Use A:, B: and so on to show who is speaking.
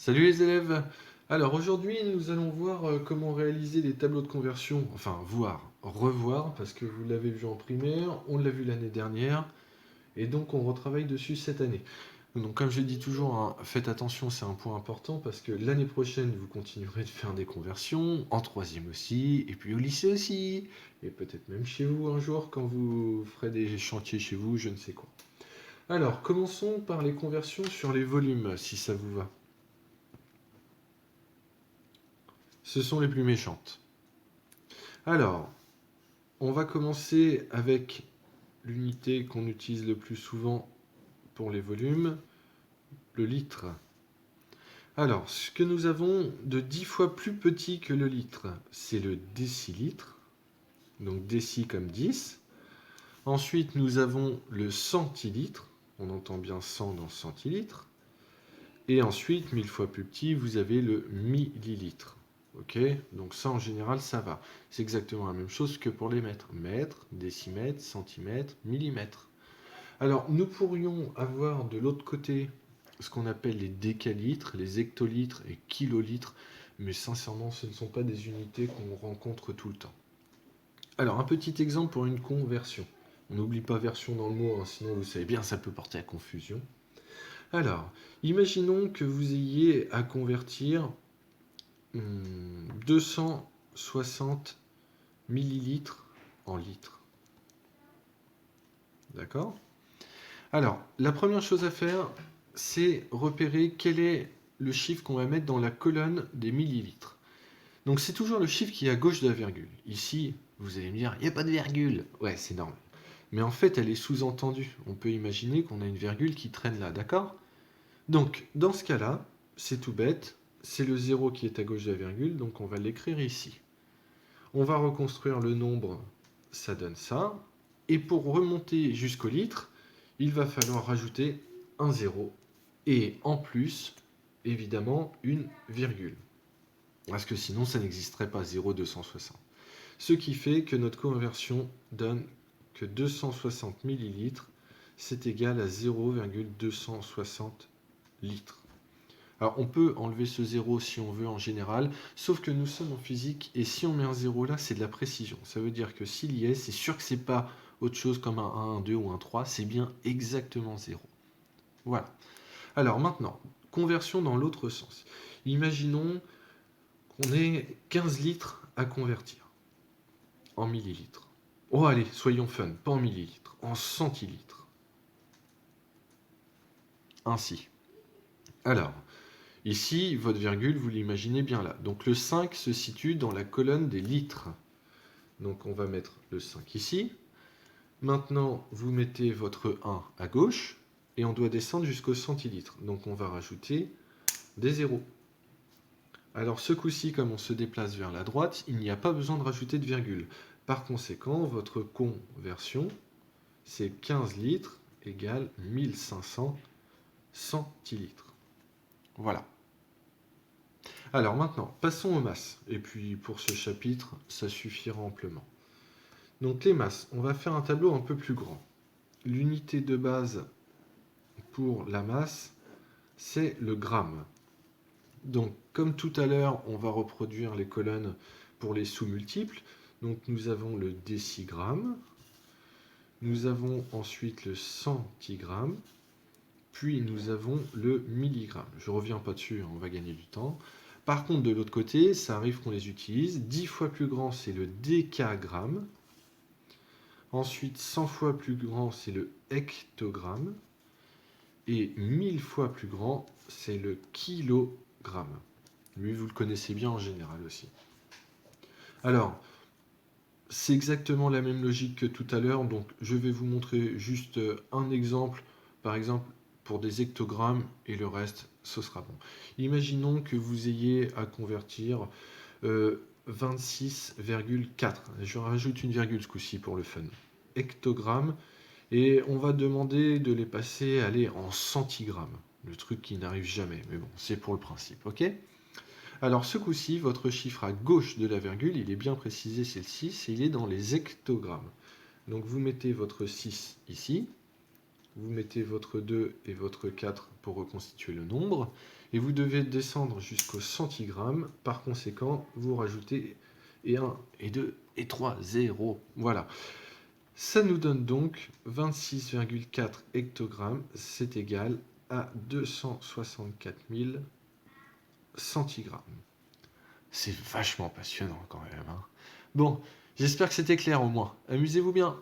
A: Salut les élèves! Alors aujourd'hui nous allons voir comment réaliser les tableaux de conversion, enfin revoir, parce que vous l'avez vu en primaire, on l'a vu l'année dernière, et donc on retravaille dessus cette année. Donc comme je dis toujours, hein, faites attention, c'est un point important, parce que l'année prochaine vous continuerez de faire des conversions, en troisième aussi, et puis au lycée aussi, et peut-être même chez vous un jour quand vous ferez des chantiers chez vous, je ne sais quoi. Alors commençons par les conversions sur les volumes, si ça vous va. Ce sont les plus méchantes. Alors, on va commencer avec l'unité qu'on utilise le plus souvent pour les volumes, le litre. Alors, ce que nous avons de 10 fois plus petit que le litre, c'est le décilitre, donc déci comme 10. Ensuite, nous avons le centilitre, on entend bien 100 dans centilitre. Et ensuite, 1000 fois plus petit, vous avez le millilitre. Ok, donc ça en général ça va. C'est exactement la même chose que pour les mètres. Mètres, décimètres, centimètres, millimètres. Alors nous pourrions avoir de l'autre côté ce qu'on appelle les décalitres, les hectolitres et kilolitres, mais sincèrement ce ne sont pas des unités qu'on rencontre tout le temps. Alors un petit exemple pour une conversion. On n'oublie pas version dans le mot, hein, sinon vous savez bien ça peut porter à confusion. Alors, imaginons que vous ayez à convertir 260 millilitres en litres. D'accord? Alors, la première chose à faire, c'est repérer quel est le chiffre qu'on va mettre dans la colonne des millilitres. Donc, c'est toujours le chiffre qui est à gauche de la virgule. Ici, vous allez me dire, il n'y a pas de virgule. Ouais, c'est normal. Mais en fait, elle est sous-entendue. On peut imaginer qu'on a une virgule qui traîne là, d'accord? Donc, dans ce cas-là, c'est tout bête. C'est le 0 qui est à gauche de la virgule, donc on va l'écrire ici. On va reconstruire le nombre, ça donne ça. Et pour remonter jusqu'au litre, il va falloir rajouter un 0. Et en plus, évidemment, une virgule. Parce que sinon, ça n'existerait pas 0,260. Ce qui fait que notre conversion donne que 260 millilitres, c'est égal à 0,260 litres. Alors on peut enlever ce 0 si on veut en général, sauf que nous sommes en physique et si on met un 0 là, c'est de la précision. Ça veut dire que s'il y est, c'est sûr que c'est pas autre chose comme un 1, un 2 ou un 3, c'est bien exactement 0. Voilà. Alors maintenant, conversion dans l'autre sens. Imaginons qu'on ait 15 litres à convertir en millilitres. Oh allez, soyons fun, pas en millilitres, en centilitres. Ainsi. Alors, ici, votre virgule, vous l'imaginez bien là. Donc le 5 se situe dans la colonne des litres. Donc on va mettre le 5 ici. Maintenant, vous mettez votre 1 à gauche et on doit descendre jusqu'au centilitre. Donc on va rajouter des zéros. Alors ce coup-ci, comme on se déplace vers la droite, il n'y a pas besoin de rajouter de virgule. Par conséquent, votre conversion, c'est 15 litres égale 1500 centilitres. Voilà. Alors maintenant, passons aux masses. Et puis pour ce chapitre, ça suffira amplement. Donc les masses, on va faire un tableau un peu plus grand. L'unité de base pour la masse, c'est le gramme. Donc comme tout à l'heure, on va reproduire les colonnes pour les sous-multiples. Donc nous avons le décigramme, nous avons ensuite le centigramme, puis nous avons le milligramme. Je ne reviens pas dessus, on va gagner du temps. Par contre, de l'autre côté, ça arrive qu'on les utilise. 10 fois plus grand, c'est le décagramme. Ensuite, 100 fois plus grand, c'est le hectogramme. Et 1000 fois plus grand, c'est le kilogramme. Lui, vous le connaissez bien en général aussi. Alors, c'est exactement la même logique que tout à l'heure. Donc, je vais vous montrer juste un exemple. Par exemple, pour des hectogrammes et le reste, ce sera bon. Imaginons que vous ayez à convertir 26,4. Je rajoute une virgule ce coup-ci pour le fun. Hectogrammes. Et on va demander de les passer, allez, en centigrammes. Le truc qui n'arrive jamais. Mais bon, c'est pour le principe, ok? Alors ce coup-ci, votre chiffre à gauche de la virgule, il est bien précisé, c'est le 6, et il est dans les hectogrammes. Donc vous mettez votre 6 ici. vous mettez votre 2 et votre 4 pour reconstituer le nombre, et vous devez descendre jusqu'au centigramme. Par conséquent, vous rajoutez et 1, et 2, et 3, 0. Voilà. Ça nous donne donc 26,4 hectogrammes, c'est égal à 264 000 centigrammes. C'est vachement passionnant quand même, hein. Bon, j'espère que c'était clair au moins. Amusez-vous bien.